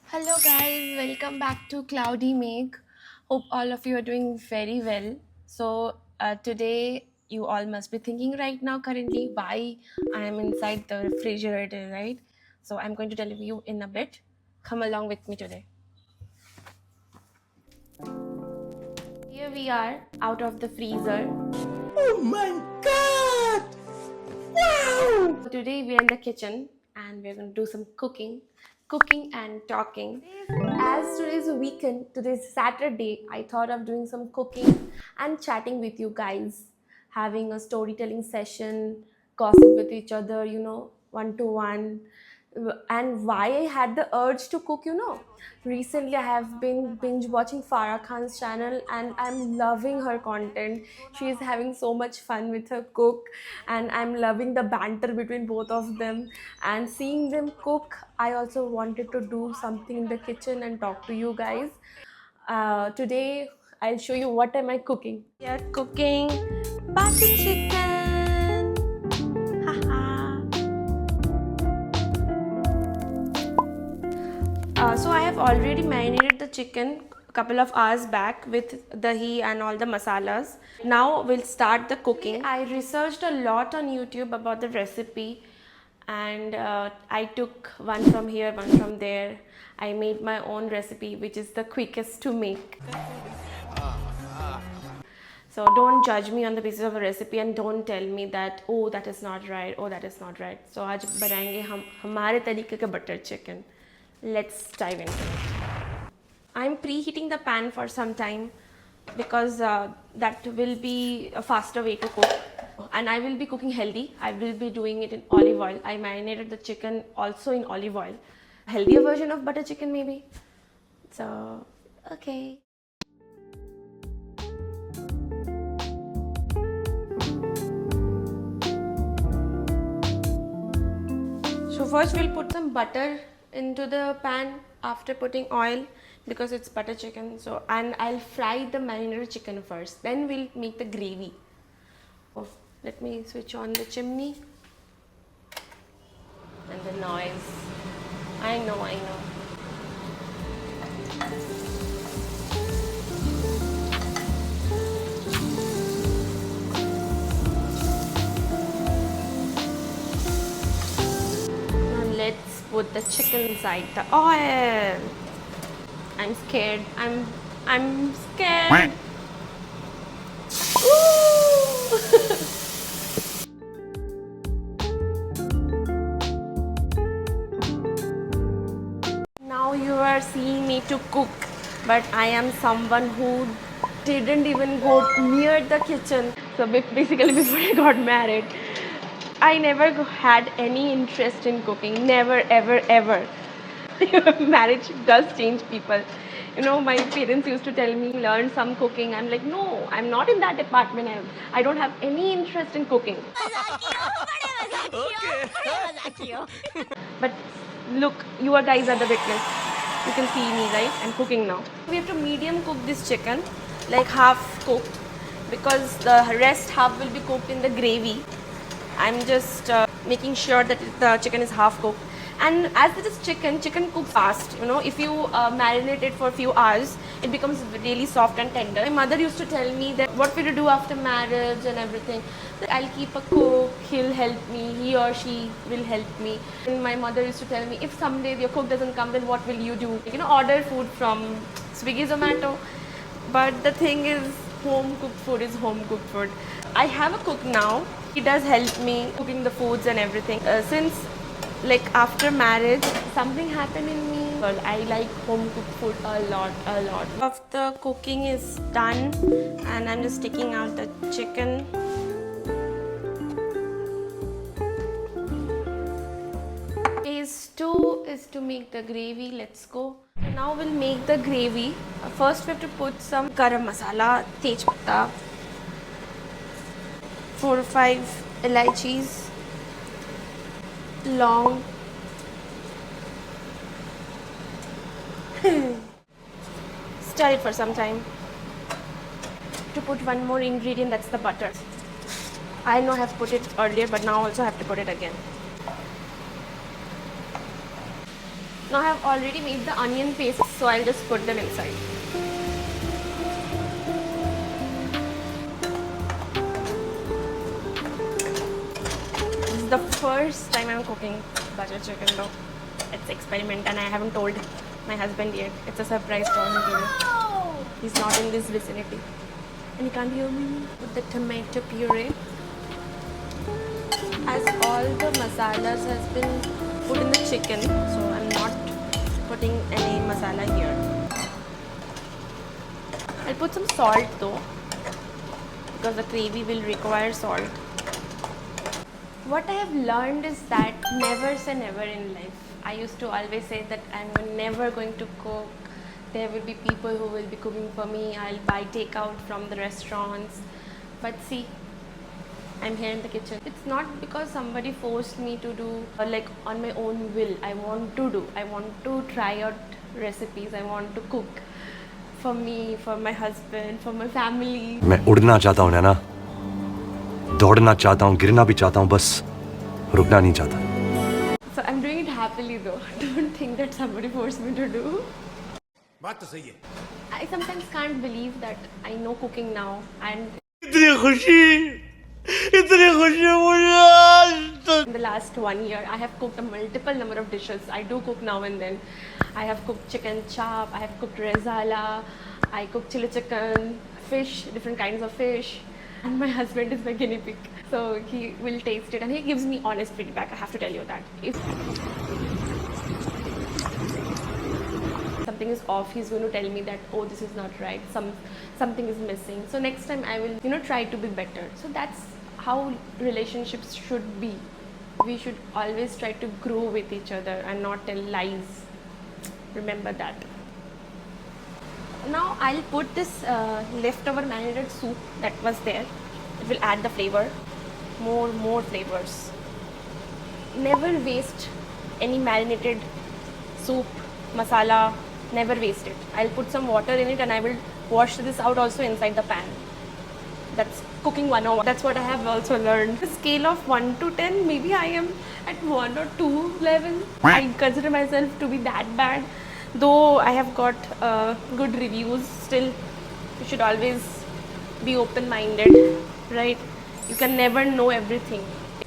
Hello, guys, welcome back to Cloudy Make. Hope all of you are doing very well. Today you all must be thinking right now, currently, why I am inside the refrigerator, right? So, I'm going to tell you in a bit. Come along with me today. Here we are out of the freezer. Oh my god! Wow! Today we're in the kitchen and we're going to do some cooking and talking. As today's a weekend, today's Saturday, I thought of doing some cooking and chatting with you guys, having a storytelling session, gossip with each other, one to one. And why I had the urge to cook, recently I have been binge watching Farah Khan's channel and I'm loving her content. She is having so much fun with her cook and I'm loving the banter between both of them, and seeing them cook. I also wanted to do something in the kitchen and talk to you guys. Today I'll show you what am I cooking. We are cooking butter chicken. Haha. So I have already marinated the chicken a couple of hours back with dahi and all the masalas. Now we'll start the cooking. I researched a lot on YouTube about the recipe, and I took one from here, one from there. I made my own recipe, which is the quickest to make. So don't judge me on the basis of a recipe and don't tell me that, oh, that is not right, oh, that is not right. So आज बनाएंगे हम हमारे तरीके का butter chicken. Let's dive into it. I'm preheating the pan for some time because that will be a faster way to cook. And I will be cooking healthy. I will be doing it in olive oil. I marinated the chicken also in olive oil. Healthier version of butter chicken maybe. So, okay. So first we'll put some butter into the pan after putting oil because it's butter chicken. So, and I'll fry the marinated chicken first. Then we'll make the gravy. Oh, let me switch on the chimney. And the noise. I know. Now let's put the chicken inside the oil. I'm scared. I'm scared. Ooh. Now you are seeing me to cook, but I am someone who didn't even go near the kitchen. So basically, before I got married, I never had any interest in cooking. Never, ever, ever. Marriage does change people. My parents used to tell me, learn some cooking. I'm like, no, I'm not in that department. I don't have any interest in cooking. But look, you guys are the witness. You can see me, right? I'm cooking now. We have to medium cook this chicken, like half cooked, because the rest half will be cooked in the gravy. I'm just making sure that the chicken is half cooked. And as it is chicken cooks fast. If you marinate it for a few hours, it becomes really soft and tender. My mother used to tell me that what will you do after marriage and everything. That I'll keep a cook, he'll help me, he or she will help me. And my mother used to tell me, if someday your cook doesn't come, then what will you do? Order food from Swiggy, Zomato. But the thing is, home cooked food is home cooked food. I have a cook now. He does help me cooking the foods and everything. Since like after marriage, something happened in me. Well, I like home cooked food a lot. Of the cooking is done, and I'm just taking out the chicken. Phase 2 is to make the gravy. Let's go. Now we'll make the gravy. First we have to put some garam masala, tej patta, 4 or 5 elaichis, long. Stir it for some time. To put one more ingredient, that's the butter. I know I have put it earlier, but now also I have to put it again. Now I have already made the onion paste, so I'll just put them inside. This is the first time I'm cooking butter chicken though. It's experiment and I haven't told my husband yet. It's a surprise for him today. He's not in this vicinity. And he can't hear me. With the tomato puree. As all the masalas has been put in the chicken, so I'm not putting any masala here. I'll put some salt though, because the gravy will require salt. What I have learned is that never say never in life. I used to always say that I'm never going to cook. There will be people who will be cooking for me. I'll buy takeout from the restaurants. But see, I'm here in the kitchen. It's not because somebody forced me to do like on my own will. I want to do. I want to try out recipes. I want to cook for me, for my husband, for my family. मैं उड़ना चाहता हूँ नैना, दौड़ना चाहता हूँ, गिरना भी चाहता हूँ, बस रुकना नहीं चाहता. So I'm doing it happily though. Don't think that somebody forced me to do. बात तो सही है. I sometimes can't believe that I know cooking now and इतनी खुशी मुझे आज. in the last 1 year I have cooked a multiple number of dishes. I do cook now and then. I have cooked chicken chop, I have cooked rezala, I cook chili chicken, fish, different kinds of fish. And my husband is my guinea pig. So he will taste it and he gives me honest feedback. I have to tell you that. If something is off, he's going to tell me that, oh, this is not right, something is missing. So next time I will, try to be better. So that's how relationships should be. We should always try to grow with each other and not tell lies. Remember that. Now I'll put this leftover marinated soup that was there. It will add the flavor, more flavors. Never waste any marinated soup, masala, never waste it. I'll put some water in it and I will wash this out also inside the pan. That's cooking 101. That's what I have also learned. The scale of 1 to 10, maybe I am at 1 or 2 level. I consider myself to be that bad. Though I have got good reviews, still you should always be open-minded, right? You can never know everything.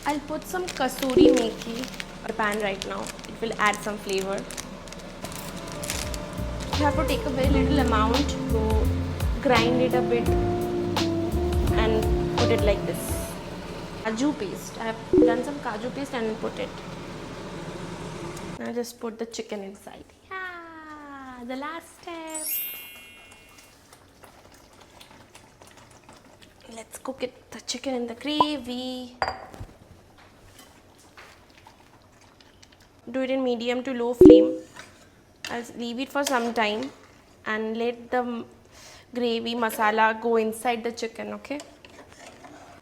I'll put some kasuri methi in the pan right now. It will add some flavor. You have to take a very little amount, to grind it a bit and put it like this. Kaju paste. I have done some kaju paste and put it. Now just put the chicken inside. Yeah, the last step. Let's cook it, the chicken in the gravy. Do it in medium to low flame. I'll leave it for some time and let the gravy masala go inside the chicken, okay?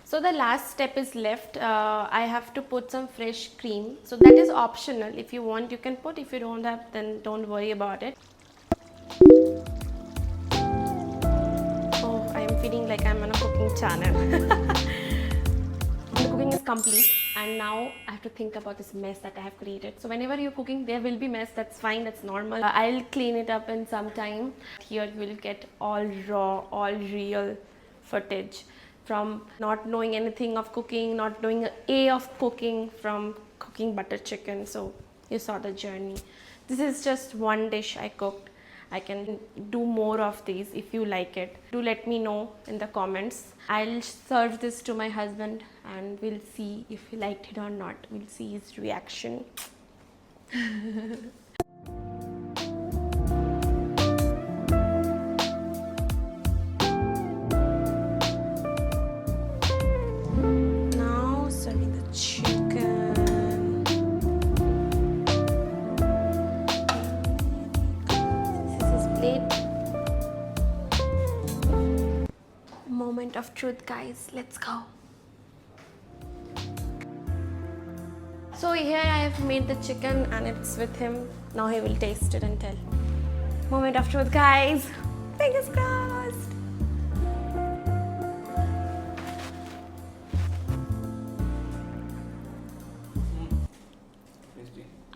So the last step is left. I have to put some fresh cream. So that is optional. If you want, you can put. If you don't have, then don't worry about it. Oh, I am feeling like I'm on a cooking channel. The cooking is complete and now I have to think about this mess that I have created. So whenever you're cooking, there will be mess. That's fine, that's normal. I'll clean it up in some time. Here you will get all raw, all real footage from not knowing anything of cooking, not knowing A of cooking, from cooking butter chicken. So you saw the journey. This is just one dish I cooked. I can do more of these if you like it. Do let me know in the comments. I'll serve this to my husband and we'll see if he liked it or not. We'll see his reaction. Now serving the chicken. This is his plate. Moment of truth, guys. Let's go. So here I have made the chicken and it's with him. Now he will taste it and tell. Moment of truth, guys. Fingers crossed.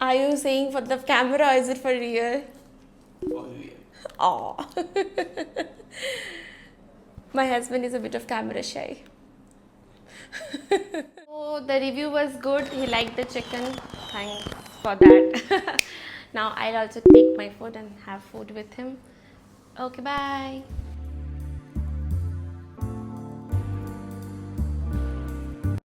Are you saying for the camera or is it for real? For real. Oh. My husband is a bit of camera shy. So the review was good. He liked the chicken. Thanks for that. Now I'll also take my food and have food with him. Okay, bye.